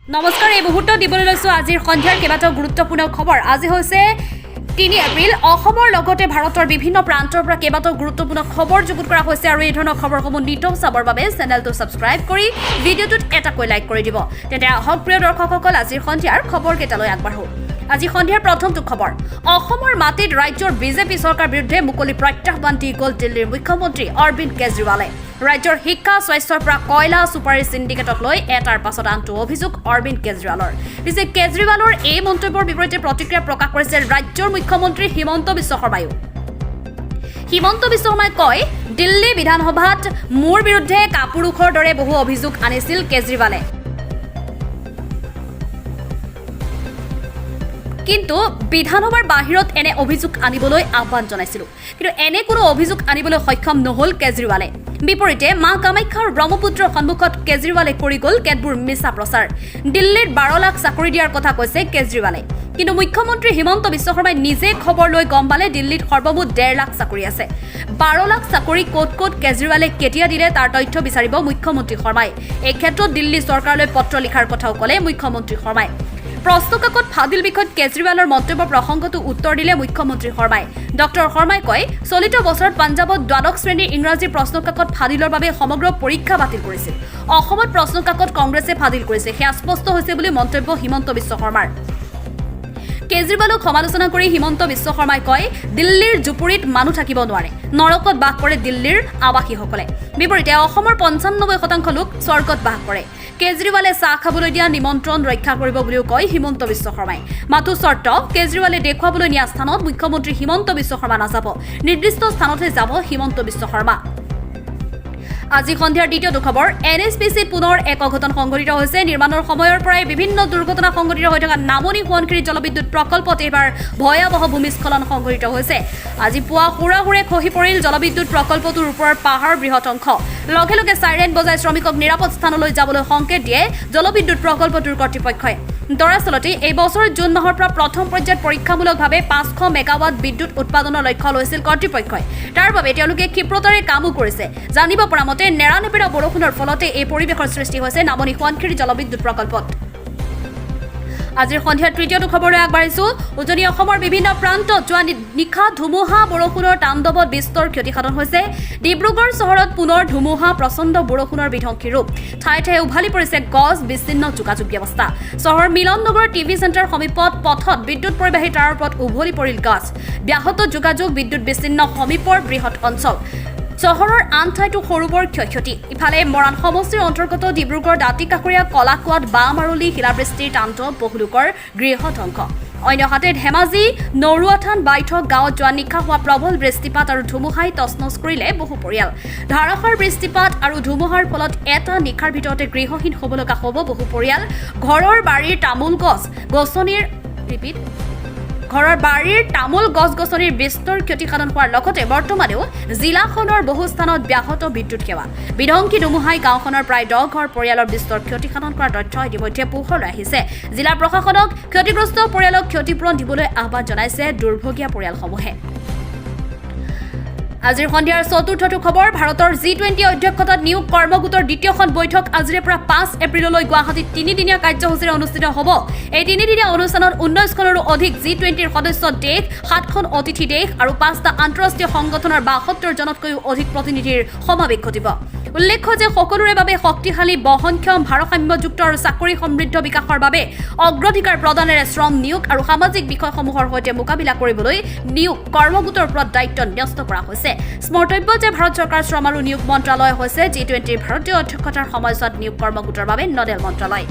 নমস্কাৰ এই মুহূৰ্তত দিবলৈ লৈছো আজিৰ সন্ধিয়াৰ কেইবাটাও গুৰুত্বপূৰ্ণ খবৰ। আজি হৈছে ৩ এপ্ৰিল। অসমৰ লগতে ভাৰতৰ বিভিন্ন প্ৰান্তৰ পৰা কেইবাটাও গুৰুত্বপূৰ্ণ খবৰ যুগুত কৰা হৈছে আৰু এই ধৰণৰ খবৰসমূহ নিতৌ চাবৰ বাবে চেনেলটো ছাবস্ক্ৰাইব কৰি ভিডিঅ'টোত এটাকৈ লাইক কৰি দিব। তেন্তে আহক প্ৰিয় দৰ্শকসকল, আজিৰ সন্ধিয়াৰ খবৰকেইটালৈ আগবাঢ়ো। আজি সন্ধিয়াৰ প্ৰথমটো খবৰ, অসমৰ মাটিত ৰাজ্যৰ বিজেপি চৰকাৰ বিৰুদ্ধে মুকলি প্ৰত্যাহ্বান দি গ'ল দিল্লীৰ মুখ্যমন্ত্ৰী অৰবিন্দ কেজৰিৱালে। ৰাজ্যৰ শিক্ষা স্বাস্থ্যৰ পৰা কয়লা চুপাৰী চিণ্ডিকেটক লৈ এটাৰ পাছত আনটো অভিযোগ অৰবিন্দ কেজৰিৱালৰ। পিছে কেজৰিৱালৰ এই মন্তব্যৰ বিপৰীতে প্ৰতিক্ৰিয়া প্ৰকাশ কৰিছে ৰাজ্যৰ মুখ্যমন্ত্ৰী হিমন্ত বিশ্ব শৰ্মায়ো। হিমন্ত বিশ্ব শৰ্মাই কয়, দিল্লী বিধানসভাত মোৰ বিৰুদ্ধে কাপুৰুষৰ দৰে বহু অভিযোগ আনিছিল কেজৰিৱালে, কিন্তু বিধানসভাৰ বাহিৰত এনে অভিযোগ আনিবলৈ আহ্বান জনাইছিল, কিন্তু এনে কোনো অভিযোগ আনিবলৈ সক্ষম নহল কেজৰিৱালে। বিপৰীতে মা কামাখ্যাৰ ব্ৰহ্মপুত্ৰৰ সন্মুখত কেজৰিৱালে কৰি গ'ল কেতবোৰ মিছা প্ৰচাৰ। দিল্লীত 12 লাখ চাকৰি দিয়াৰ কথা কৈছে কেজৰিৱালে, কিন্তু মুখ্যমন্ত্ৰী হিমন্ত বিশ্ব শৰ্মাই নিজে খবৰ লৈ গম পালে দিল্লীত সৰ্বমুঠ 1.5 লাখ চাকৰি আছে। 12 লাখ চাকৰি ক'ত ক'ত কেজৰিৱালে কেতিয়া দিলে তাৰ তথ্য বিচাৰিব মুখ্যমন্ত্ৰী শৰ্মাই। এই ক্ষেত্ৰত দিল্লী চৰকাৰলৈ পত্ৰ লিখাৰ কথাও ক'লে মুখ্যমন্ত্ৰী শৰ্মাই। প্ৰশ্নকাকত ফাদিল বিষয়ত কেজৰিৱালৰ মন্তব্যৰ প্ৰসংগটো উত্তৰ দিলে মুখ্যমন্ত্ৰী শৰ্মাই। ডক্টৰ শৰ্মাই কয়, চলিত বছৰত পঞ্জাৱত 12 শ্ৰেণীৰ ইংৰাজী প্ৰশ্নকাকত ফাদিলৰ বাবে সমগ্ৰ পৰীক্ষা বাতিল কৰিছিল। অসমত প্ৰশ্নকাকত কংগ্ৰেছে ফাদিল কৰিছে, সেয়া স্পষ্ট হৈছে বুলি মন্তব্য হিমন্ত বিশ্ব শৰ্মাৰ। কেজৰিৱালক সমালোচনা কৰি হিমন্ত বিশ্ব শৰ্মাই কয়, দিল্লীৰ জুপুৰিত মানুহ থাকিব নোৱাৰে, নৰকত বাস কৰে দিল্লীৰ আৱাসীসকলে। বিপৰীতে অসমৰ 95% লোক স্বৰ্গত বাস কৰে। কেজৰিৱালে চাহ খাবলৈ দিয়া নিমন্ত্ৰণ ৰক্ষা কৰিব বুলিও কয় হিমন্ত বিশ্ব শৰ্মাই। মাথো চৰ্ত, কেজৰিৱালে দেখুৱাবলৈ নিয়া স্থানত মুখ্যমন্ত্ৰী হিমন্ত বিশ্ব শৰ্মা নাযাব, নিৰ্দিষ্ট স্থানতহে যাব হিমন্ত বিশ্ব শৰ্মা। আজি সন্ধিয়াৰ দ্বিতীয়টো খবৰ, NHPCত পুনৰ এক অঘটন সংঘটিত হৈছে। নিৰ্মাণৰ সময়ৰ পৰাই বিভিন্ন দুৰ্ঘটনা সংঘটিত হৈ থকা নামনি সোৱণশিৰি জলবিদ্যুৎ প্ৰকল্পত এইবাৰ ভয়াৱহ ভূমিস্খলন সংঘটিত হৈছে। আজি পুৱা হুৰাহুৰে খহি পৰিল জলবিদ্যুৎ প্ৰকল্পটোৰ ওপৰৰ পাহাৰ বৃহৎ অংশ। লগে লগে চাইৰেন বজাই শ্ৰমিকক নিৰাপদ স্থানলৈ যাবলৈ সংকেত দিয়ে জলবিদ্যুৎ প্ৰকল্পটোৰ কৰ্তৃপক্ষই। দৰাচলতে এই বছৰ জুন মাহৰ পৰা প্ৰথম পৰ্যায়ত পৰীক্ষামূলকভাৱে 500 মেগাৱাট বিদ্যুৎ উৎপাদনৰ লক্ষ্য লৈছিল কৰ্তৃপক্ষই। তাৰ বাবে তেওঁলোকে ক্ষিপ্ৰতাৰে কামো কৰিছে। জানিব পৰা মতে নেৰানেপেৰা বৰষুণৰ ফলতে এই পৰিৱেশৰ সৃষ্টি হৈছে নামনি সোৱণশিৰি জলবিদ্যুৎ প্ৰকল্পত। আজিৰ সন্ধিয়াৰ তৃতীয়টো খবৰলৈ আগবাঢ়িছো। উজনি অসমৰ বিভিন্ন প্ৰান্তত যোৱা নিশা ধুমুহা বৰষুণৰ তাণ্ডৱত বিস্তৰ ক্ষতিসাধন হৈছে। ডিব্ৰুগড় চহৰত পুনৰ ধুমুহা, প্ৰচণ্ড বৰষুণৰ বিধ্বংসী ৰূপ। ঠায়ে ঠায়ে উভালি পৰিছে গছ, বিচ্ছিন্ন যোগাযোগ ব্যৱস্থা। চহৰৰ মিলন নগৰ টিভি চেণ্টাৰ সমীপত পথত বিদ্যুৎ পৰিবাহী তাৰৰ ওপৰত উভলি পৰিল গছ। ব্যাহত যোগাযোগ, বিদ্যুৎ বিচ্ছিন্ন সমীপৰ বৃহৎ অঞ্চল। চহৰৰ আন ঠাইতো সৰুবৰ ক্ষয়ক্ষতি। ইফালে মৰাণ সমষ্টিৰ অন্তৰ্গত ডিব্ৰুগড় দাঁতিকাষৰীয়া কলাকুৱাত বাঁহমাৰুলি শিলাবৃষ্টিৰ তাণ্ডৱ, বহু লোকৰ গৃহ ধ্বংস। অন্যহাতে ধেমাজি নৰুৱাথান বাইঠক গাঁৱত যোৱা নিশা হোৱা প্ৰবল বৃষ্টিপাত আৰু ধুমুহাই তছনছ কৰিলে বহু পৰিয়াল। ধাৰাসাৰ বৃষ্টিপাত আৰু ধুমুহাৰ ফলত এটা নিশাৰ ভিতৰতে গৃহহীন হ'ব লগা হ'ব বহু পৰিয়াল। ঘৰৰ বাৰীৰ তামোল গছ-গছনিৰ বিস্তৰ ক্ষতিসাধন হোৱাৰ লগতে বৰ্তমানেও জিলাখনৰ বহু স্থানত ব্যাহত বিদ্যুৎ সেৱা। বিধ্বংসী ধুমুহাই গাঁওখনৰ প্ৰায় 10 ঘৰ পৰিয়ালৰ বিস্তৰ ক্ষতিসাধন কৰাৰ তথ্য ইতিমধ্যে পোহৰলৈ আহিছে। জিলা প্ৰশাসনক ক্ষতিগ্ৰস্ত পৰিয়ালক ক্ষতিপূৰণ দিবলৈ আহ্বান জনাইছে দুৰ্ভগীয়া পৰিয়ালসমূহে। আজিৰ সন্ধিয়াৰ চতুৰ্থটো খবৰ, ভাৰতৰ G20 অধ্যক্ষতাত নিয়োগ কৰ্মগোটৰ দ্বিতীয়খন বৈঠক আজিৰে পৰা 5 এপ্ৰিললৈ গুৱাহাটীত 3দিনীয়া কাৰ্যসূচীৰে অনুষ্ঠিত হ'ব। এই 3দিনীয়া অনুষ্ঠানত 19খনৰো অধিক G20ৰ সদস্য দেশ, 7খন অতিথি দেশ আৰু 5টা আন্তঃৰাষ্ট্ৰীয় সংগঠনৰ 72 জনতকৈও অধিক প্ৰতিনিধিৰ সমাৱেশ ঘটিব। উল্লেখ্য যে সকলোৰে বাবে শক্তিশালী, বহনক্ষম, ভাৰসাম্যযুক্ত আৰু চাকৰি সমৃদ্ধ বিকাশৰ বাবে অগ্ৰাধিকাৰ প্ৰদানেৰে শ্ৰম, নিয়োগ আৰু সামাজিক বিষয়সমূহৰ সৈতে মোকাবিলা কৰিবলৈ নিয়োগ কৰ্মগোটৰ ওপৰত দায়িত্ব ন্যস্ত কৰা হৈছে। স্মৰ্তব্য যে ভাৰত চৰকাৰ শ্ৰম আৰু নিয়োগ মন্ত্ৰালয় হৈছে G20ৰ ভাৰতীয় অধ্যক্ষতাৰ সময়ছোৱাত নিয়োগ কৰ্মগোটৰ বাবে নডেল মন্ত্ৰালয়।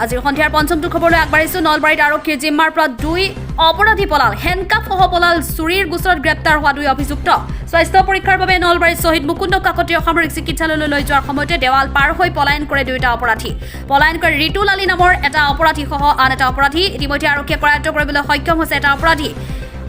আজিৰ সন্ধিয়াৰ পঞ্চমটো খবৰলৈ আগবাঢ়িছো। নলবাৰীত আৰক্ষীৰ জিম্মাৰ পৰা 2 অপৰাধী পলাল। হেণ্ডকাফসহ পলাল। চুৰিৰ গোচৰত গ্ৰেপ্তাৰ হোৱা 2 অভিযুক্ত। স্বাস্থ্য পৰীক্ষাৰ বাবে নলবাৰীত শ্বহীদ মুকুন্দ কাকতীয় সামৰিক চিকিৎসালয়লৈ লৈ যোৱাৰ সময়তে দেৱাল পাৰ হৈ পলায়ন কৰে 2টা অপৰাধী। পলায়নকাৰী ৰিতুল আলী নামৰ এটা অপৰাধীসহ আন এটা অপৰাধী। ইতিমধ্যে আৰক্ষীয়ে কৰায়ত্ব কৰিবলৈ সক্ষম হৈছে এটা অপৰাধী।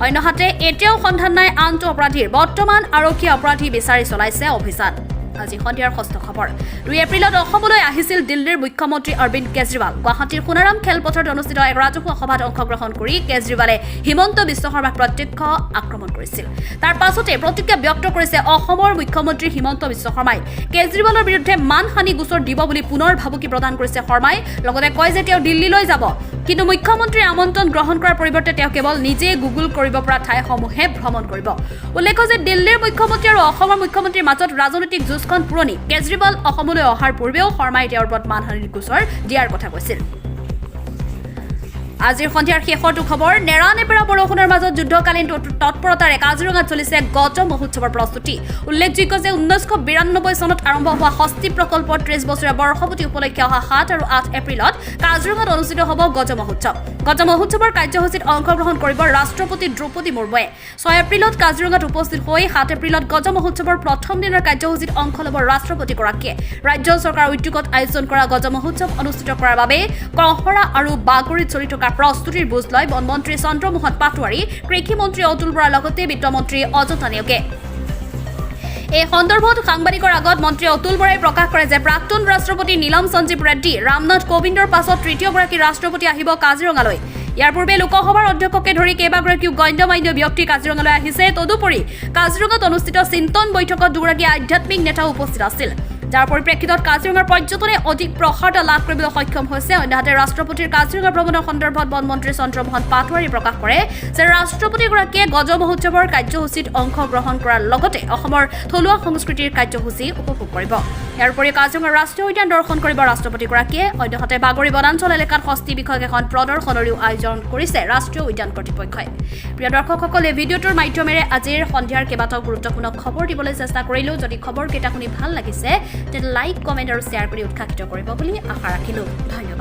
অন্যহাতে এতিয়াও সন্ধান নাই আনটো অপৰাধীৰ। বৰ্তমান আৰক্ষীয়ে অপৰাধী বিচাৰি চলাইছে অভিযান। আজি সন্ধিয়াৰ ষষ্ঠ খবৰ 2 এপ্ৰিলত অসমলৈ আহিছিল দিল্লীৰ মুখ্যমন্ত্ৰী অৰবিন্দ কেজৰিৱাল গুৱাহাটীৰ সোণাৰাম খেলপথাৰত অনুষ্ঠিত এক ৰাজহুৱা সভাত অংশগ্ৰহণ কৰি কেজৰিৱালে হিমন্ত বিশ্ব শৰ্মাক প্ৰত্যক্ষ আক্ৰমণ কৰিছিল তাৰ পাছতে প্ৰতিক্ৰিয়া ব্যক্ত কৰিছে অসমৰ মুখ্যমন্ত্ৰী হিমন্ত বিশ্ব শৰ্মাই কেজৰিৱালৰ বিৰুদ্ধে মানহানি গোচৰ দিব বুলি পুনৰ ভাবুকি প্ৰদান কৰিছে শৰ্মাই লগতে কয় যে তেওঁ দিল্লীলৈ যাব কিন্তু মুখ্যমন্ত্ৰীৰ আমন্ত্ৰণ গ্ৰহণ কৰাৰ পৰিৱৰ্তে তেওঁ কেৱল নিজে গুগল কৰিব পৰা ঠাইসমূহে ভ্ৰমণ কৰিব উল্লেখ্য যে দিল্লীৰ মুখ্যমন্ত্ৰী আৰু অসমৰ মুখ্যমন্ত্ৰীৰ মাজত ৰাজনৈতিক যুঁজখন পুৰণি কেজৰিৱাল অসমলৈ অহাৰ পূৰ্বেও শৰ্মাই তেওঁৰ ওপৰত মানহানিৰ গোচৰ দিয়াৰ কথা কৈছিল আজিৰ সন্ধিয়াৰ শেষৰটো খবৰ নেৰানেপেৰা বৰষুণৰ মাজত যুদ্ধকালীন তৎপৰতাৰে কাজিৰঙাত চলিছে গজ মহোৎসৱৰ প্ৰস্তুতি উল্লেখযোগ্য যে 1992 চনত আৰম্ভ হোৱা হস্তি প্ৰকল্পৰ 30 বছৰীয়া বৰ্ষপূৰ্তি উপলক্ষে অহা 7 আৰু 8 এপ্ৰিলত কাজিৰঙাত অনুষ্ঠিত হ'ব গজ মহোৎসৱৰ কাৰ্যসূচীত অংশগ্ৰহণ কৰিব ৰাষ্ট্ৰপতি দ্ৰৌপদী মুৰ্মুৱে 6 এপ্ৰিলত কাজিৰঙাত উপস্থিত হৈ 7 এপ্ৰিলত গজ মহোৎসৱৰ প্ৰথম দিনৰ কাৰ্যসূচীত অংশ ল'ব ৰাষ্ট্ৰপতিগৰাকীয়ে ৰাজ্য চৰকাৰৰ উদ্যোগত আয়োজন কৰা গজ মহোৎসৱ অনুষ্ঠিত কৰাৰ বাবে কহৰা আৰু বাগৰিত চলি থকা প্ৰস্তুতিৰ বুজ লয় বনমন্ত্ৰী চন্দ্ৰমোহন পাটোৱাৰী কৃষি মন্ত্ৰী অতুল বৰাৰ লগতে বিত্তমন্ত্ৰী অজন্তা নেওগে এই সন্দৰ্ভত সাংবাদিকৰ আগত মন্ত্ৰী অতুল বৰাই প্ৰকাশ কৰে যে প্ৰাক্তন ৰাষ্ট্ৰপতি নীলম সঞ্জীৱ ৰেড্ডী ৰামনাথ কোবিন্দৰ পাছত তৃতীয়গৰাকী ৰাষ্ট্ৰপতি আহিব কাজিৰঙালৈ ইয়াৰ পূৰ্বে লোকসভাৰ অধ্যক্ষকে ধৰি কেইবাগৰাকীও গণ্যমান্য ব্যক্তি কাজিৰঙালৈ আহিছে তদুপৰি কাজিৰঙাত অনুষ্ঠিত চিন্তন বৈঠকত দুগৰাকী আধ্যাত্মিক নেতাও উপস্থিত আছিল যাৰ পৰিপ্ৰেক্ষিতত কাজিৰঙাৰ পৰ্যটনে অধিক প্ৰসাৰতা লাভ কৰিবলৈ সক্ষম হৈছে অন্যহাতে ৰাষ্ট্ৰপতিৰ কাজিৰঙা ভ্ৰমণৰ সন্দৰ্ভত বনমন্ত্ৰী চন্দ্ৰমোহন পাটোৱাৰী প্ৰকাশ কৰে যে ৰাষ্ট্ৰপতিগৰাকীয়ে গজ মহোৎসৱৰ কাৰ্যসূচীত অংশগ্ৰহণ কৰাৰ লগতে অসমৰ থলুৱা সংস্কৃতিৰ কাৰ্যসূচী উপভোগ কৰিব ইয়াৰ উপৰি কাজিৰঙা ৰাষ্ট্ৰীয় উদ্যান দৰ্শন কৰিব ৰাষ্ট্ৰপতিগৰাকীয়ে অন্যহাতে বাগৰি বনাঞ্চল এলেকাত হস্তি বিষয়ক এখন প্ৰদৰ্শনৰো আয়োজন কৰিছে ৰাষ্ট্ৰীয় উদ্যান কৰ্তৃপক্ষই প্ৰিয় দৰ্শকসকলে ভিডিঅ'টোৰ মাধ্যমেৰে আজিৰ সন্ধিয়াৰ কেইবাটাও গুৰুত্বপূৰ্ণ খবৰ দিবলৈ চেষ্টা কৰিলোঁ যদি খবৰকেইটা শুনি ভাল লাগিছে তেন্তে লাইক কমেণ্ট আৰু শ্বেয়াৰ কৰি উৎসাহিত কৰিব বুলি আশা ৰাখিলোঁ ধন্যবাদ